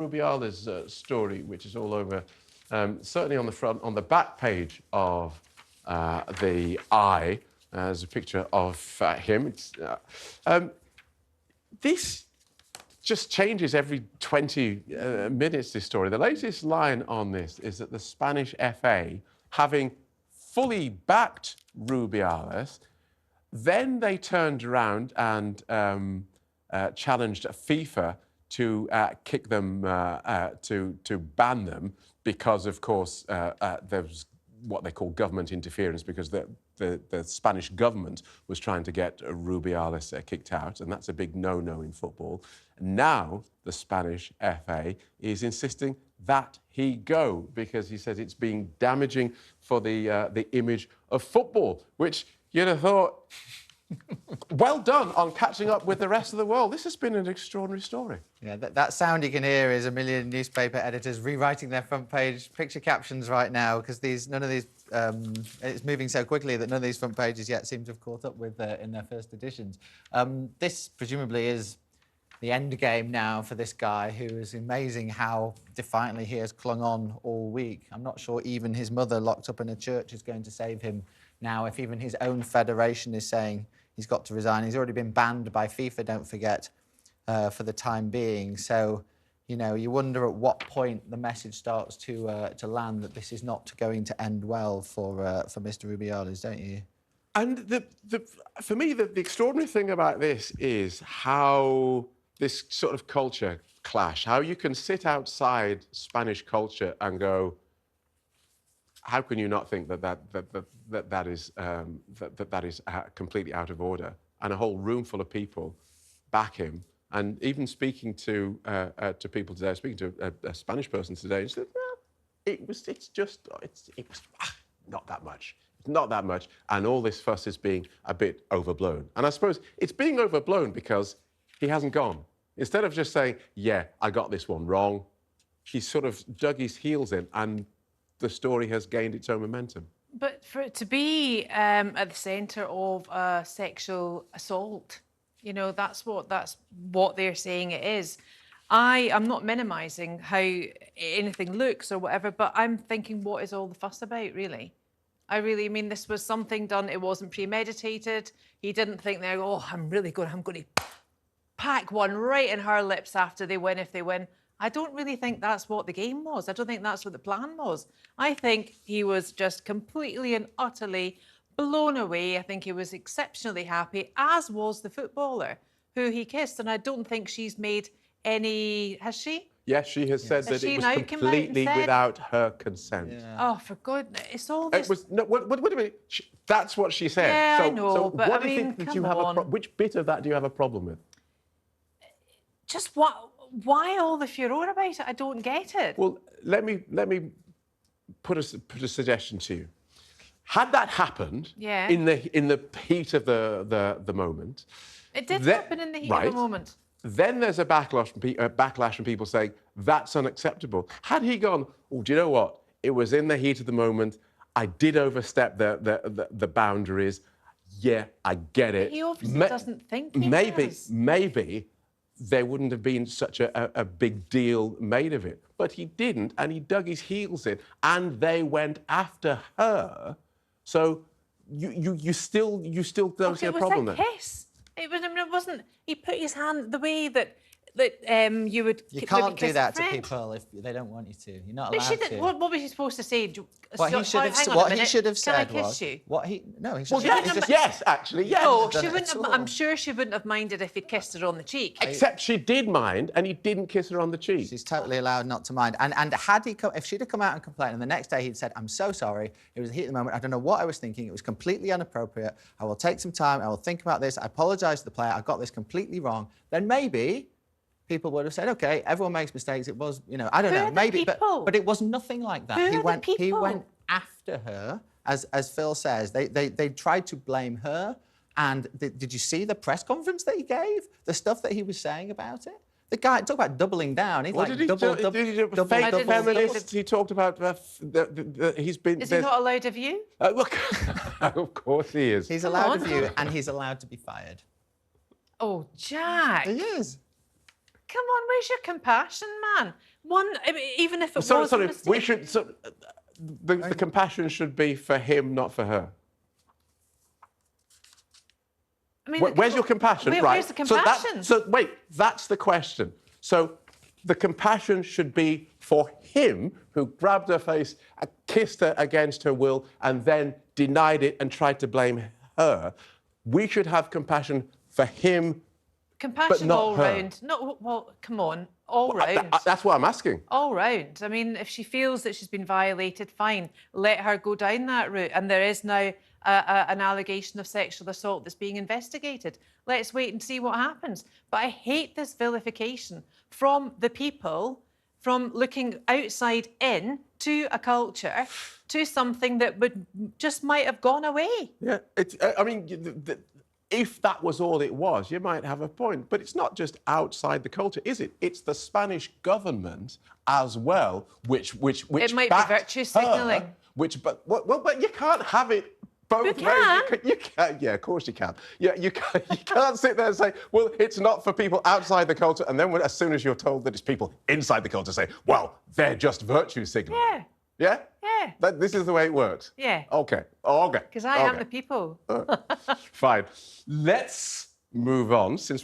Rubiales' story, which is all over, certainly on the back page of the Eye, there's a picture of him. This just changes every 20 minutes, this story. The latest line on this is that the Spanish FA, having fully backed Rubiales, then they turned around and challenged FIFA to kick them, to ban them, because, of course, there was what they call government interference, because the Spanish government was trying to get Rubiales kicked out, and that's a big no-no in football. Now the Spanish FA is insisting that he go, because he says it's being damaging for the image of football, which you'd have thought, well done on catching up with the rest of the world. This has been an extraordinary story. Yeah, that sound you can hear is a million newspaper editors rewriting their front page picture captions right now, because none of these, it's moving so quickly that none of these front pages yet seem to have caught up with in their first editions. This presumably is the end game now for this guy, who is amazing how defiantly he has clung on all week. I'm not sure even his mother locked up in a church is going to save him now, if even his own federation is saying he's got to resign. He's already been banned by FIFA, don't forget, for the time being. So, you know, you wonder at what point the message starts to land that this is not going to end well for Mr. Rubiales, don't you? And for me, the extraordinary thing about this is how this sort of culture clash, how you can sit outside Spanish culture and go, how can you not think that is completely out of order? And a whole room full of people back him. And even speaking to people today, speaking to a Spanish person today, he said, well, it was not that much. It's not that much. And all this fuss is being a bit overblown. And I suppose it's being overblown because he hasn't gone. Instead of just saying, yeah, I got this one wrong, he sort of dug his heels in, and the story has gained its own momentum. But for it to be at the centre of a sexual assault, you know, that's what they're saying it is. I'm not minimising how anything looks or whatever, but I'm thinking, what is all the fuss about, really? I mean, this was something done, it wasn't premeditated. He didn't think there, oh, I'm going to pack one right in her lips after they win, if they win. I don't really think that's what the game was. I don't think that's what the plan was. I think he was just completely and utterly blown away. I think he was exceptionally happy, as was the footballer who he kissed. And I don't think she's made any... Has she? Yes, she has said that it was completely without her consent. Yeah. Oh, for goodness. It's all this... It was... No, wait a minute. That's what she said. Yeah, I know, so but what I mean, do you think that you have which bit of that do you have a problem with? Just what... Why all the furore about it? I don't get it. Well, let me put a suggestion to you. Had that happened in the heat of the moment, it did happen in the heat of the moment. Then there's a backlash from people saying that's unacceptable. Had he gone, oh, do you know what? It was in the heat of the moment. I did overstep the boundaries. Yeah, I get it. He obviously doesn't think he has. Maybe there wouldn't have been such a big deal made of it. But he didn't, and he dug his heels in, and they went after her. So you still don't see a problem there. It was a kiss. It was. I mean, it wasn't. He put his hand the way that you would. You can't do that to people if they don't want you to. You're not allowed to. What was he supposed to say? What he should have said was. Can I kiss you? He should have. Yes, actually, yes. No, she wouldn't have, I'm sure she wouldn't have minded if he'd kissed her on the cheek. Except she did mind, and he didn't kiss her on the cheek. She's totally allowed not to mind. And had he come, if she'd have come out and complained, and the next day he'd said, "I'm so sorry. It was the heat of the moment. I don't know what I was thinking. It was completely inappropriate. I will take some time. I will think about this. I apologise to the player. I got this completely wrong." Then maybe people would have said, "Okay, everyone makes mistakes. It was, you know, I don't know, maybe." But it was nothing like that. He went after her, as Phil says. They tried to blame her. And did you see the press conference that he gave? The stuff that he was saying about it? The guy, talk about doubling down. He's like double. Fake feminists. He talked about he's been. Is he not allowed a view? Look, of course he is. He's allowed a view, and he's allowed to be fired. Oh, Jack. He is. Come on, where's your compassion, man? I mean, even if it Sorry, was a sorry. mistake. We should. The compassion should be for him, not for her. I mean, Where's your compassion? Right. Where's the compassion? So wait, that's the question. So the compassion should be for him who grabbed her face, kissed her against her will, and then denied it and tried to blame her. We should have compassion for him, Compassion not all her. round. No, well, come on, all round. That's what I'm asking. All round. I mean, if she feels that she's been violated, fine, let her go down that route. And there is now an allegation of sexual assault that's being investigated. Let's wait and see what happens. But I hate this vilification from the people, from looking outside in to a culture, to something that would just might have gone away. Yeah, I mean, if that was all it was, you might have a point. But it's not just outside the culture, is it? It's the Spanish government as well, which It might be backed virtue her, signalling. But you can't have it both You ways. can. You can. Yeah, of course you can. Yeah, you can't sit there and say, well, it's not for people outside the culture, and then as soon as you're told that it's people inside the culture, say, well, they're just virtue signaling. Yeah. Yeah? Yeah. This is the way it works. Yeah. Okay. Okay. Because I am the people. Fine. Let's move on, since